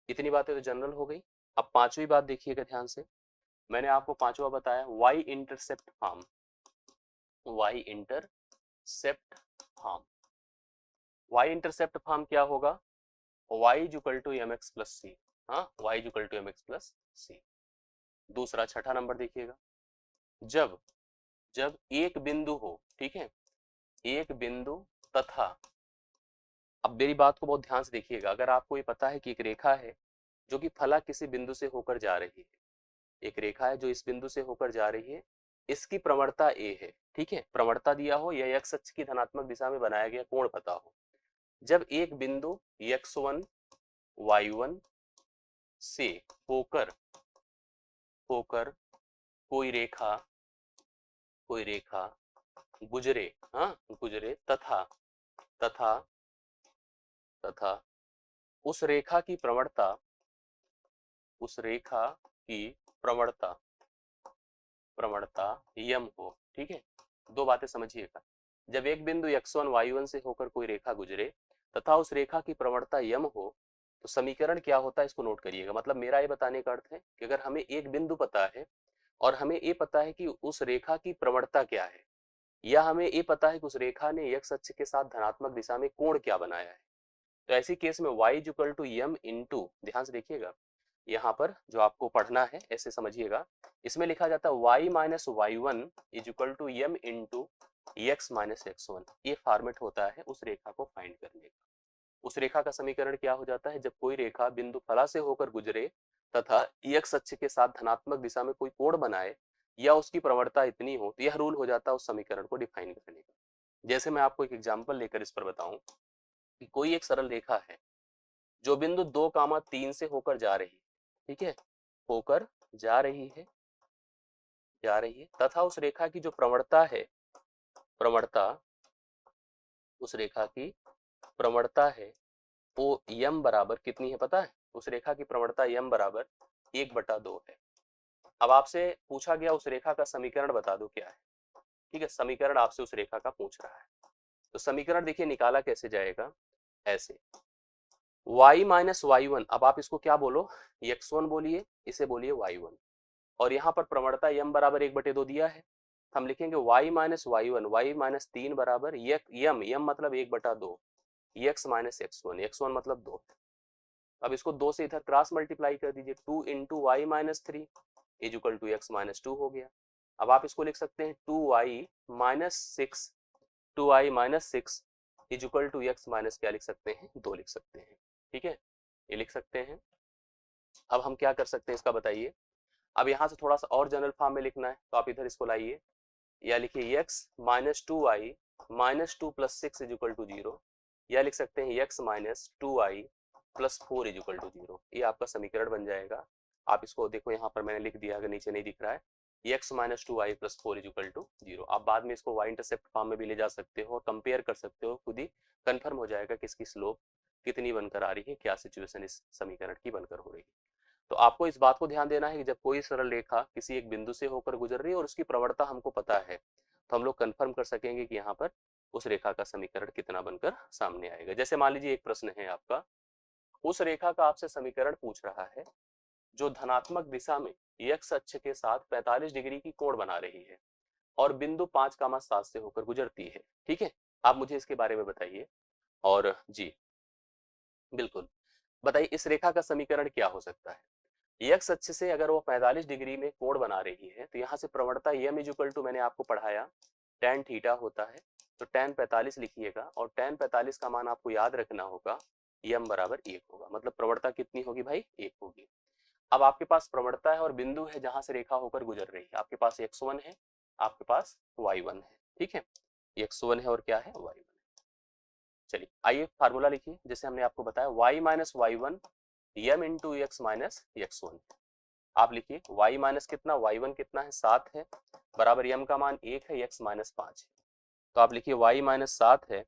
इतनी बातें तो जनरल हो गई। अब पांचवी बात देखिएगा ध्यान से, मैंने आपको पांचवा बताया y intercept form. y intercept form, y intercept form क्या होगा, y equal to mx plus C. हाँ, y equal to mx plus C. दूसरा छठा नंबर देखिएगा, जब एक बिंदु हो, ठीक है, एक बिंदु तथा, अब मेरी बात को बहुत ध्यान से देखिएगा, अगर आपको ये पता है कि एक रेखा है जो कि फला किसी बिंदु से होकर जा रही है, एक रेखा है जो इस बिंदु से होकर जा रही है, इसकी प्रवणता a है, ठीक है, प्रवणता दिया हो या x अक्ष की धनात्मक दिशा में बनाया गया कोण पता हो, जब एक बिंदु x1 y1 से होकर कोई रेखा गुजरे, हाँ गुजरे, तथा उस रेखा की प्रवणता यम हो, ठीक है। दो बातें समझिएगा, जब एक बिंदु x1 y1 से होकर कोई रेखा गुजरे तथा उस रेखा की प्रवणता यम हो, तो समीकरण क्या होता है इसको नोट करिएगा। मतलब मेरा ये बताने का अर्थ है कि अगर हमें एक बिंदु पता है और हमें ये पता है कि उस रेखा की प्रवणता क्या है, या हमें ये पता है कि उस रेखा ने x अक्ष के साथ धनात्मक दिशा में कोण क्या बनाया है, तो ऐसी केस में y equal to m into, ध्यान से देखिएगा, यहाँ पर जो आपको पढ़ना है ऐसे समझिएगा, इसमें लिखा जाता है y minus y one is equal to m into x minus x one. ये फॉर्मेट होता है उस रेखा को फाइंड करने का। उस रेखा का समीकरण क्या हो जाता है, जब कोई रेखा बिंदु फला से होकर गुजरे तथा x अक्ष के साथ धनात्मक दिशा में कोई कोण बनाए या उसकी प्रवणता इतनी हो, तो यह रूल हो जाता है उस समीकरण को डिफाइन करने का। जैसे मैं आपको एक एग्जांपल लेकर इस पर बताऊं कि कोई एक सरल रेखा है जो बिंदु 2, 3 से होकर जा रही है, ठीक है, होकर जा रही है तथा उस रेखा की जो प्रवणता है, उस रेखा की प्रवणता है वो यम बराबर कितनी है पता है, उस रेखा की प्रवणता यम बराबर 1/2 है। अब आपसे पूछा गया उस रेखा का समीकरण बता दो क्या है, ठीक है, समीकरण आपसे उस रेखा का पूछ रहा है, तो समीकरण देखिए निकाला कैसे जाएगा, ऐसे y माइनस वाई वन, अब आप इसको क्या बोलो, x1 बोलिए, इसे बोलिए y1, और यहाँ पर प्रवणता यम बराबर 1/2 दिया है, हम लिखेंगे y minus y one, y minus 3 बराबर यम मतलब 1/2, x माइनस x1 मतलब 2। अब इसको 2 से इधर क्रॉस मल्टीप्लाई कर दीजिए, 2 into y minus three is equal to x minus 2 हो गया। अब आप इसको लिख सकते हैं 2y minus 6 is equal to x minus क्या लिख सकते हैं, 2 लिख सकते हैं, ठीक है, ये लिख सकते हैं। अब हम क्या कर सकते हैं इसका बताइए, अब यहाँ से थोड़ा सा और जनरल फॉर्म में लिखना है, तो आप इधर इसको लाइए, या लिखिए x minus 2y minus 2 plus 6 is equal to 0, या लिख सकते हैं x minus 2y plus 4 is equal to 0। ये आपका समीकरण बन जाएगा। आप इसको देखो यहाँ पर मैंने लिख दिया, अगर नीचे नहीं दिख रहा है, x minus 2y plus 4 is equal to 0। आप बाद में इसको y इंटरसेप्ट फॉर्म में भी ले जा सकते हो और कंपेयर कर सकते हो, खुद ही कंफर्म हो जाएगा कि इसकी स्लोप कितनी बनकर आ रही है, क्या सिचुएशन इस समीकरण की बनकर हो रही है। तो आपको इस बात को ध्यान देना है कि जब कोई सरल रेखा किसी एक बिंदु से होकर गुजर रही है और उसकी प्रवणता हमको पता है, तो हम लोग कंफर्म कर सकेंगे कि यहाँ पर उस रेखा का समीकरण कितना बनकर सामने आएगा। जैसे मान लीजिए एक प्रश्न है आपका, उस रेखा का आपसे समीकरण पूछ रहा है जो धनात्मक दिशा में x अक्ष के साथ 45 डिग्री की कोण बना रही है और बिंदु 5, 7 से होकर गुजरती है, ठीक है, आप मुझे इसके बारे में बताइए। और जी बिल्कुल बताइए, इस रेखा का समीकरण क्या हो सकता है। x अक्ष से अगर वो 45 डिग्री में कोण बना रही है, तो यहाँ से प्रवणता m इज इक्वल टू, मैंने आपको पढ़ाया tan थीटा होता है, तो tan 45 लिखिएगा, और tan 45 का मान आपको याद रखना होगा, m बराबर 1 होगा, मतलब प्रवणता कितनी होगी भाई, 1 होगी। अब आपके पास प्रवणता है और बिंदु है जहां से रेखा होकर गुजर रही है, आपके पास x1 है, आपके पास y1 है, ठीक है, x1 है और क्या है, y1 है। चलिए आइए फार्मूला लिखिए, जैसे हमने आपको बताया y minus y one m into x minus x one, आप लिखिए y माइनस कितना, y1 कितना है 7 है, बराबर m का मान 1 है, x माइनस 5 है। तो आप लिखिए y माइनस 7 है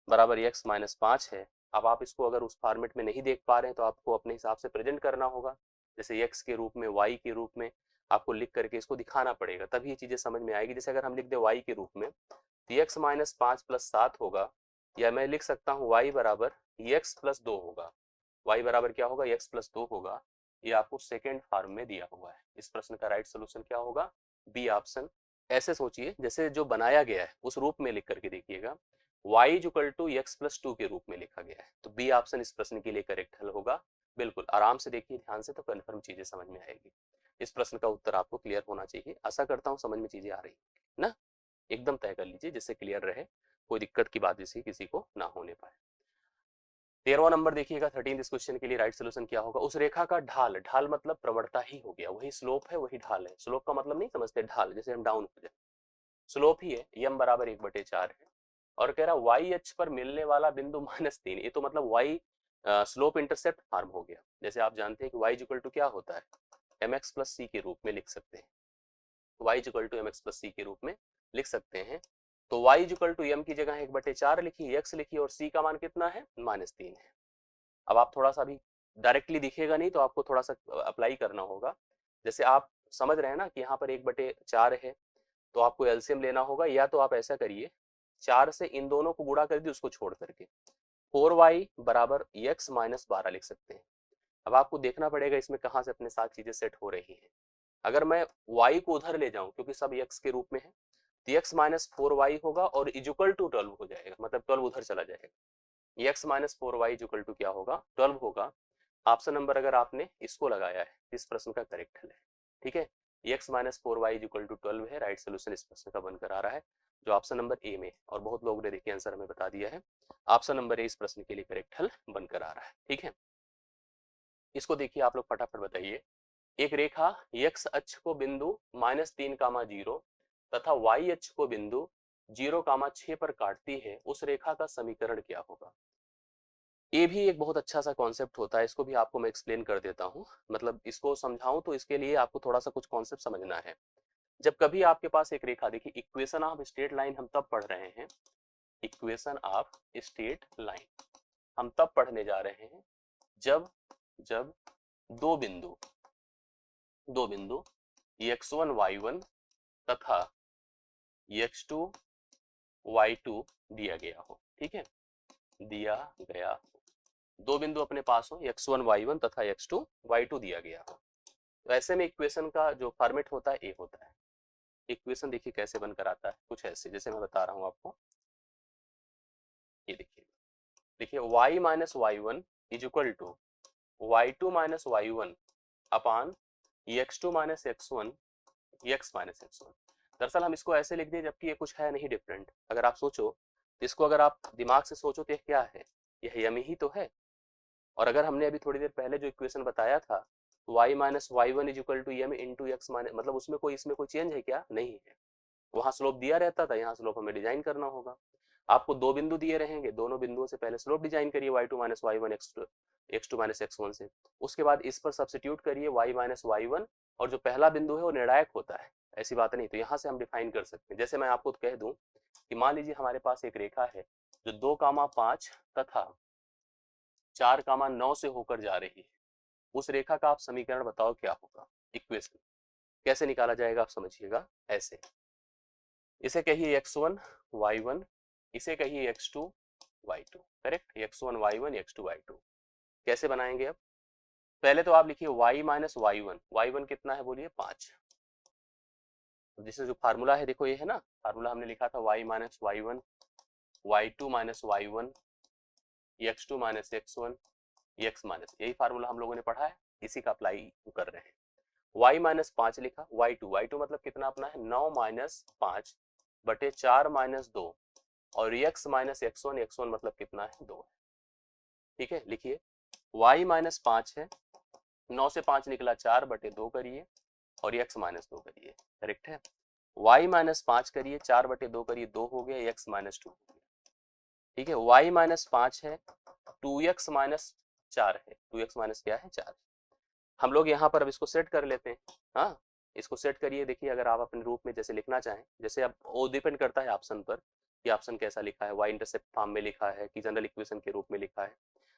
बराबर x माइनस 5 है। अब आप इसको अगर उस फॉर्मेट में नहीं देख पा रहे हैं तो आपको अपने हिसाब से प्रेजेंट करना होगा, जैसे x के रूप में, y के रूप में आपको लिख करके इसको दिखाना पड़ेगा, तभी ये चीजें समझ में आएगी। जैसे अगर हम लिख दे y के रूप में तो x माइनस 5 प्लस 7 होगा, या मैं लिख सकता हूँ y बराबर x प्लस 2 होगा। y बराबर क्या होगा, x प्लस 2 होगा। ये आपको सेकेंड फॉर्म में दिया हुआ है। इस प्रश्न का राइट सोल्यूशन क्या होगा, बी ऑप्शन। ऐसे सोचिए जैसे जो बनाया गया है उस रूप में लिख करके देखिएगा, y equal to x plus 2 के रूप में लिखा गया है, तो बी ऑप्शन इस प्रश्न के लिए करेक्ट हल होगा। बिल्कुल आराम से देखिए ध्यान से, तो कन्फर्म चीजें समझ में आएगी। इस प्रश्न का उत्तर आपको क्लियर होना चाहिए। आशा करता हूँ समझ में चीजें आ रही ना, एकदम तय कर लीजिए जिससे क्लियर रहे, कोई दिक्कत की बात जैसे किसी को ना होने पाए। 13वां नंबर देखिएगा 13 इस क्वेश्चन के लिए राइट सोल्यूशन क्या होगा, उस रेखा का ढाल, ढाल मतलब प्रवणता ही हो गया, वही स्लोप है वही ढाल है। स्लोप का मतलब नहीं समझते, ढाल जैसे हम डाउन हो जाए, स्लोप ही है, यम बराबर 1/4 है। और कह रहा वाई अक्ष पर मिलने वाला बिंदु -3, ये तो मतलब वाई स्लोप इंटरसेप्ट फॉर्म हो गया। जैसे आप जानते हैं कि वाई इक्वल टू क्या होता है, mx प्लस सी के रूप में लिख सकते हैं, y equal to mx plus C के रूप में लिख सकते हैं। तो y इक्वल टू m की जगह 1/4 लिखिए, x लिखिए, और c का मान कितना है, -3 है। अब आप थोड़ा सा भी डायरेक्टली दिखेगा नहीं तो आपको थोड़ा सा अप्लाई करना होगा। जैसे आप समझ रहे हैं ना कि यहाँ पर 1/4 है, तो आपको एलसीएम लेना होगा, या तो आप ऐसा करिए 4 से इन दोनों को गुणा कर दिए उसको छोड़ करके 4y बराबर x माइनस 12 लिख सकते हैं। अब आपको देखना पड़ेगा इसमें कहाँ से अपने साथ चीजें सेट हो रही हैं। अगर मैं y को उधर ले जाऊं क्योंकि सब x के रूप में है, तो x माइनस 4y होगा और इक्वल टू 12 हो जाएगा, मतलब 12 उधर चला जाएगा। x minus 4y equal to क्या होगा, 12 होगा। ऑप्शन नंबर अगर आपने इसको लगाया है इस प्रश्न का करेक्ट हल है। ठीक है, x minus 4y equal to 12 है, राइट सोल्यूशन इस प्रश्न का बनकर आ रहा है, जो ऑप्शन नंबर ए में, और बहुत लोगों ने देखिए आंसर हमें बता दिया है, ऑप्शन नंबर ए इस प्रश्न के लिए करेक्ट हल बनकर आ रहा है। ठीक है, इसको देखिए आप लोग फटाफट बताइए, एक रेखा x अक्ष को बिंदु -3, 0 तथा y अक्ष को बिंदु 0, 6 पर काटती है, उस रेखा का समीकरण क्या होगा। ये भी एक बहुत अच्छा सा कॉन्सेप्ट होता है, इसको भी आपको मैं एक्सप्लेन कर देता हूँ। मतलब इसको समझाऊं तो इसके लिए आपको थोड़ा सा कुछ कॉन्सेप्ट समझना है। जब कभी आपके पास एक रेखा, देखिए इक्वेशन ऑफ स्ट्रेट लाइन हम तब पढ़ रहे हैं, इक्वेशन ऑफ स्ट्रेट लाइन हम तब पढ़ने जा रहे हैं जब जब दो बिंदु x1 y1 तथा x2 y2 दिया गया हो। ठीक है, दिया गया, दो बिंदु अपने पास हो, x1 y1 तथा x2 y2 दिया गया हो, तो ऐसे में इक्वेशन का जो फॉर्मेट होता है ए होता है। इक्वेशन देखिए कैसे बनकर आता है, कुछ ऐसे जैसे मैं बता रहा हूँ आपको, ये देखिए, देखिए y minus y one is equal to y2 minus y one upon x2 minus x1 x minus x1। दरअसल हम इसको ऐसे लिख दिए जबकि ये कुछ है नहीं डिफरेंट। अगर आप सोचो तो इसको, अगर आप दिमाग से सोचो तो ये क्या है, यह यम ही तो है। और अगर हमने अभी थोड़ी देर पहले जो इक्वेशन बताया था y minus y one is equal to m into x minus, मतलब उसमें कोई, इसमें कोई चेंज है क्या, नहीं है। वहां स्लोप दिया रहता था, यहाँ स्लोप हमें डिजाइन करना होगा। आपको दो बिंदु दिए रहेंगे, दोनों बिंदुओं से पहले स्लोप डिजाइन करिए y2 minus y one x2 minus x1 से, उसके बाद इस पर सब्सिट्यूट करिए y माइनस वाई वन, और जो पहला बिंदु है वो निर्णायक होता है, ऐसी बात नहीं। तो यहाँ से हम डिफाइन कर सकते हैं। जैसे मैं आपको कह दूं कि मान लीजिए हमारे पास एक रेखा है जो 2, 5 तथा 4, 9 से होकर जा रही है, उस रेखा का आप समीकरण बताओ क्या होगा। इक्वेशन कैसे निकाला जाएगा आप समझिएगा, ऐसे इसे कहिए x1 y1, इसे कहिए x2 y2, correct, x1 y1 x2 y2। कैसे बनाएंगे अब, पहले तो आप लिखिए y माइनस वाई वन कितना है बोलिए 5। जिससे जो फार्मूला है देखो ये है ना, फार्मूला हमने लिखा था y minus y one y2 minus y one x2 minus x1 x minus, यही फार्मूला हम लोगों ने पढ़ा है, इसी का अप्लाई कर रहे हैं। y माइनस 5 लिखा, y2 मतलब कितना अपना है 9 माइनस 5 बटे 4 माइनस 2, और x माइनस x1 मतलब कितना है 2 है। ठीक है, लिखिए y माइनस 5 है, 9 से 5 निकला 4 बटे 2 करिए, और x माइनस 2 करिए, करेक्ट है। y माइनस 5 करिए, 4 बटे 2 करिए, 2 हो गया, x माइनस 2 हो गया। ठीक है, y माइनस 5 है, 2x माइनस 4 है, 2x माइनस क्या है 4। हम लोग यहाँ पर अब इसको सेट कर लेते हैं। हाँ, इसको सेट करिए। देखिए अगर आप अपने रूप में जैसे लिखना चाहें, जैसे अब वो डिपेंड करता है ऑप्शन पर कि ऑप्शन कैसा लिखा है, वाई इंटरसेप्ट फॉर्म में लिखा है कि जनरल इक्वेशन के रूप में लिखा है,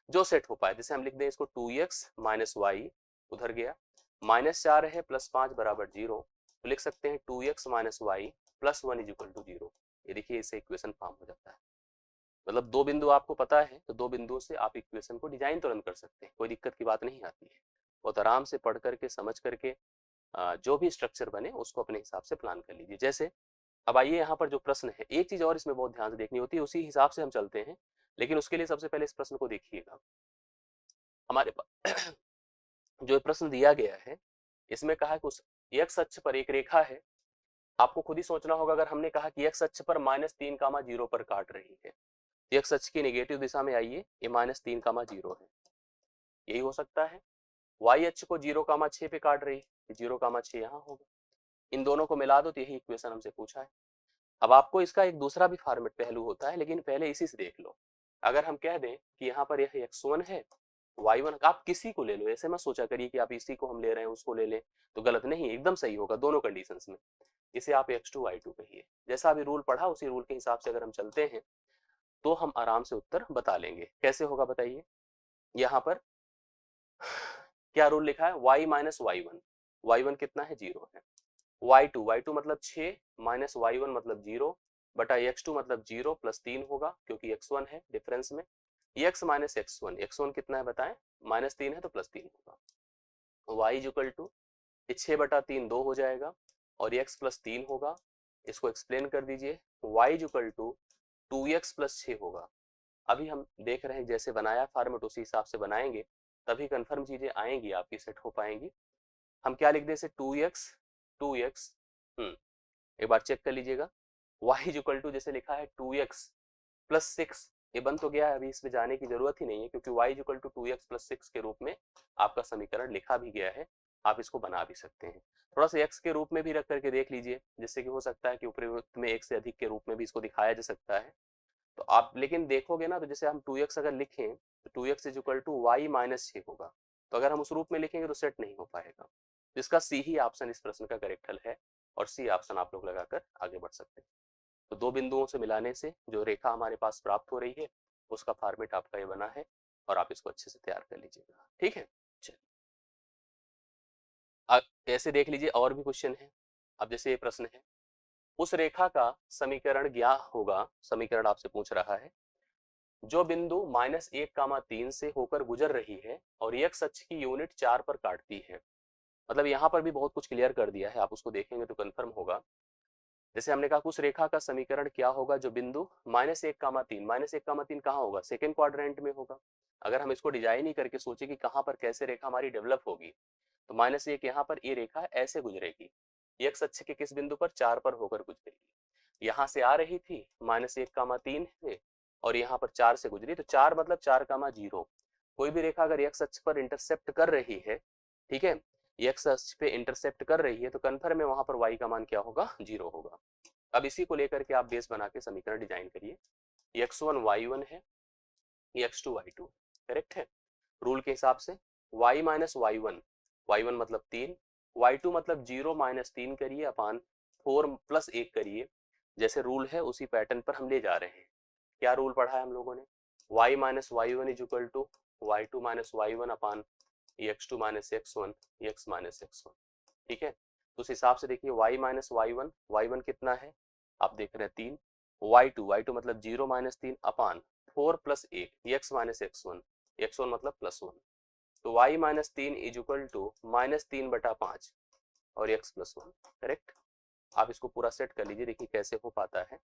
जो सेट हो पाए। जैसे हम लिख दें इसको 2x माइनस वाई, उधर गया, -4 है +5 बराबर 0, तो लिख सकते हैं 2x minus y +1 is equal to 0। ये देखिए इससे इक्वेशन फॉर्म हो जाता है। मतलब दो बिंदु आपको पता है तो दो बिंदुओं से आप इक्वेशन को डिजाइन तुरंत कर सकते हैं, कोई दिक्कत की बात नहीं आती है। बहुत आराम से पढ़ करके समझ करके जो भी स्ट्रक्चर बने उसको अपने हिसाब से प्लान कर लीजिए। जैसे अब आइए यहाँ पर जो प्रश्न है, एक चीज और इसमें बहुत ध्यान से देखनी होती है, उसी हिसाब से हम चलते हैं। लेकिन उसके लिए सबसे पहले इस प्रश्न को देखिएगा। हमारे पास जो प्रश्न दिया गया है इसमें कहा कि उस x अक्ष पर एक रेखा है। आपको खुद ही सोचना होगा, अगर हमने कहा कि x अक्ष पर -3, 0 पर काट रही है, x अक्ष की नेगेटिव दिशा में आइए, ये -3, 0 है, यही हो सकता है। y अक्ष को 0, 6 पे काट रही है, 0, 6 यहाँ होगा। इन दोनों को मिला दो तो यही इक्वेशन हमसे पूछा है। अब आपको इसका एक दूसरा भी फॉर्मेट पहलू होता है, लेकिन पहले इसी से देख लो। अगर हम कह दें कि यहाँ पर यह x1 है, y1, आप किसी को ले लो, ऐसे मत सोचा करिए कि आप इसी को हम ले रहे हैं उसको ले लें तो गलत नहीं, एकदम सही होगा दोनों कंडीशंस में। इसे आप x2 y2 कहिए। जैसा अभी रूल पढ़ा उसी रूल के हिसाब से अगर हम चलते हैं तो हम आराम से उत्तर बता लेंगे। कैसे होगा बताइए। यहाँ पर क्या रूल लिखा है, y माइनस y1, y1 कितना है, 0 है। y2 मतलब 6 माइनस y1 मतलब 0 बटा x2 मतलब 0 +3 होगा क्योंकि x1 है डिफरेंस में। x माइनस x1 कितना है बताएं, -3 है तो +3 होगा। y इक्वल टू 6/3 2 हो जाएगा और x +3 होगा। इसको एक्सप्लेन कर दीजिए, y इक्वल टू 2x + 6 होगा। अभी हम देख रहे हैं जैसे बनाया फॉर्मेट उसी हिसाब से बनाएंगे, तभी कंफर्म चीजें आएंगी आपकी, सेट हो पाएंगी। हम क्या लिख दें इसे, 2x एक बार चेक कर लीजिएगा। y इक्वल टू जैसे लिखा है 2x + 6, ये बन तो गया है, अभी इसमें जाने की जरूरत ही नहीं है क्योंकि y इक्वल टू 2x + 6 के रूप में आपका समीकरण लिखा भी गया है। आप इसको बना भी सकते हैं, थोड़ा सा x के रूप में भी रख करके देख लीजिए, जिससे कि हो सकता है कि उपरोक्त में एक से अधिक के रूप में भी इसको दिखाया जा सकता है। तो आप लेकिन देखोगे ना, तो जैसे हम 2x अगर लिखें तो 2x equal to y minus 6 होगा, तो अगर हम उस रूप में लिखेंगे तो सेट नहीं हो पाएगा। जिसका सी ही ऑप्शन इस प्रश्न का करेक्ट हल है और सी ऑप्शन आप लोग लगाकर आगे बढ़ सकते हैं। तो दो बिंदुओं से मिलाने से जो रेखा हमारे पास प्राप्त हो रही है उसका फॉर्मेट आपका ये बना है और आप इसको अच्छे से तैयार कर लीजिएगा। ठीक है, चलिए ऐसे देख लीजिए और भी क्वेश्चन है। अब जैसे ये प्रश्न है, उस रेखा का समीकरण क्या होगा, समीकरण आपसे पूछ रहा है, जो बिंदु -1, 3 से होकर गुजर रही है और x अक्ष की यूनिट 4 पर काटती है। मतलब यहाँ पर भी बहुत कुछ क्लियर कर दिया है, आप उसको देखेंगे तो कंफर्म होगा। जैसे हमने कहा उस रेखा का समीकरण क्या होगा जो बिंदु -1, 3 कहाँ होगा, सेकेंड क्वाड्रेंट में होगा। अगर हम इसको डिजाइन ही करके सोचे कि कहाँ पर कैसे रेखा हमारी डेवलप होगी, तो -1 यहाँ पर ये रेखा ऐसे गुजरेगी, x अक्ष के किस बिंदु पर, 4 पर होकर गुजरेगी। यहाँ से आ रही थी -1, 3 से और यहाँ पर 4 से गुजरी, तो 4 मतलब 4, 0। कोई भी रेखा अगर x अक्ष पर इंटरसेप्ट कर रही है, ठीक है, x अक्ष पे इंटरसेप्ट कर रही है, तो कन्फर्म है वहां पर y का मान क्या होगा, 0 होगा। अब इसी को लेकर के आप बेस बना के समीकरण डिजाइन करिए। x1 y1 है, x2 y2, करेक्ट है। रूल के हिसाब से y माइनस y1 मतलब 3, y2 मतलब 0 - 3 करिए अपान 4 + 1 करिए। जैसे रूल है उसी पैटर्न पर हम ले जा रहे हैं। क्या रूल पढ़ा है हम लोगों ने, y minus y1 is equal to y2 minus y1 upon x2 minus x1 x minus x1। ठीक है, तो उस हिसाब से देखिए y माइनस y1 कितना है, आप देख रहे हैं 3, y2 मतलब 0 - 3 अपान 4 + 1 x माइनस x1 मतलब +1, तो y - 3 इज इक्वल टू -3/5 और x +1, करेक्ट। आप इसको पूरा सेट कर लीजिए, देखिए कैसे हो पाता है।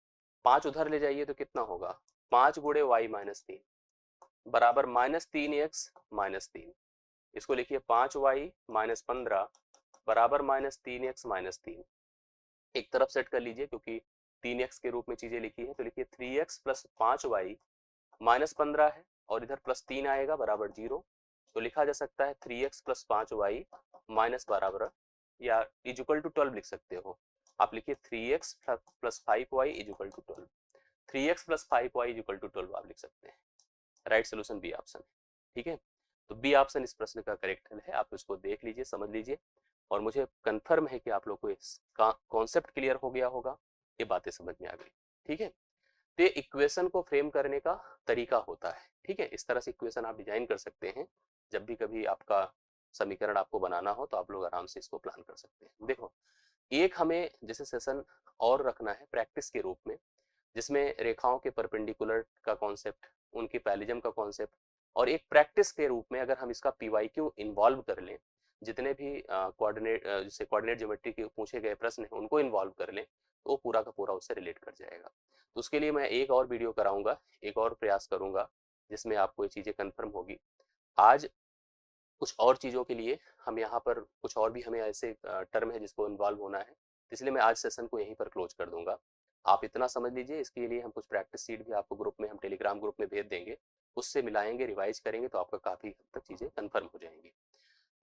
5 उधर ले जाइए तो कितना होगा, 5 गुणे y - 3 बराबर -3x - 3। इसको लिखिए 5y - 15 बराबर -3x - 3। एक तरफ सेट कर लीजिए क्योंकि 3x के रूप में चीजें लिखी है, तो लिखिए 3x + 5y -15 है और इधर +3 आएगा बराबर 0, तो लिखा जा सकता है 3x + 5y माइनस बराबर या इज इक्वल टू 12 लिख सकते हो। आप लिखिए 3x + 5y is equal to 12, 3x + 5y is equal to 12 आप लिख सकते हैं। राइट सोल्यूशन बी ऑप्शन, ठीक है। तो बी ऑप्शन इस प्रश्न का करेक्ट है, आप इसको देख लीजिए, समझ लीजिए, और मुझे कंफर्म है कि आप लोग को इसका कॉन्सेप्ट क्लियर हो गया होगा, ये बातें समझ में आ गई। ठीक है, तो ये इक्वेशन को फ्रेम करने का तरीका होता है। ठीक है, इस तरह से इक्वेशन आप डिजाइन कर सकते हैं। जब भी कभी आपका समीकरण आपको बनाना हो तो आप लोग आराम से इसको प्लान कर सकते हैं। देखो, एक हमें जैसे सेशन और रखना है प्रैक्टिस के रूप में, जिसमें रेखाओं के परपेंडिकुलर का कॉन्सेप्ट, उनकी पैलिज्म का कॉन्सेप्ट, और एक प्रैक्टिस के रूप में अगर हम इसका पीवाईक्यू इन्वॉल्व कर लें, जितने भी कोऑर्डिनेट जैसे कोऑर्डिनेट ज्योमेट्री के पूछे गए प्रश्न हैं उनको इन्वॉल्व कर लें, तो वो पूरा का पूरा उससे रिलेट कर जाएगा। तो उसके लिए मैं एक और वीडियो कराऊंगा, एक और प्रयास करूंगा, जिसमें आपको ये चीज़ें कन्फर्म होगी। आज कुछ और चीज़ों के लिए हम यहाँ पर कुछ और भी हमें ऐसे टर्म है जिसको इन्वॉल्व होना है, इसलिए मैं आज सेशन को यहीं पर क्लोज कर दूंगा। आप इतना समझ लीजिए, इसके लिए हम कुछ प्रैक्टिस सीट भी आपको ग्रुप में, हम टेलीग्राम ग्रुप में भेज देंगे, उससे मिलाएंगे, रिवाइज करेंगे, तो आपका काफ़ी हद तक चीज़ें कन्फर्म हो जाएंगी।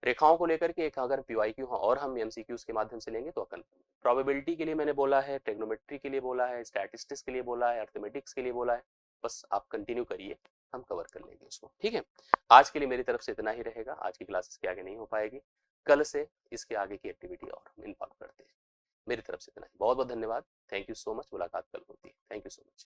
रेखाओं को लेकर के एक अगर पीवाईक्यू और हम एमसीक्यूज के माध्यम से लेंगे तो कन्फर्म। प्रोबेबिलिटी के लिए मैंने बोला है, ट्रिग्नोमेट्री के लिए बोला है, स्टैटिस्टिक्स के लिए बोला है, अर्थमेटिक्स के लिए बोला है, बस आप कंटिन्यू करिए, हम कवर कर लेंगे उसको। ठीक है, आज के लिए मेरी तरफ से इतना ही रहेगा, आज की क्लासेस के आगे नहीं हो पाएगी, कल से इसके आगे की एक्टिविटी और हम इन्वॉल्व करते हैं। मेरी तरफ से इतना ही, बहुत बहुत धन्यवाद, थैंक यू सो मच, मुलाकात कल होती है, थैंक यू सो मच।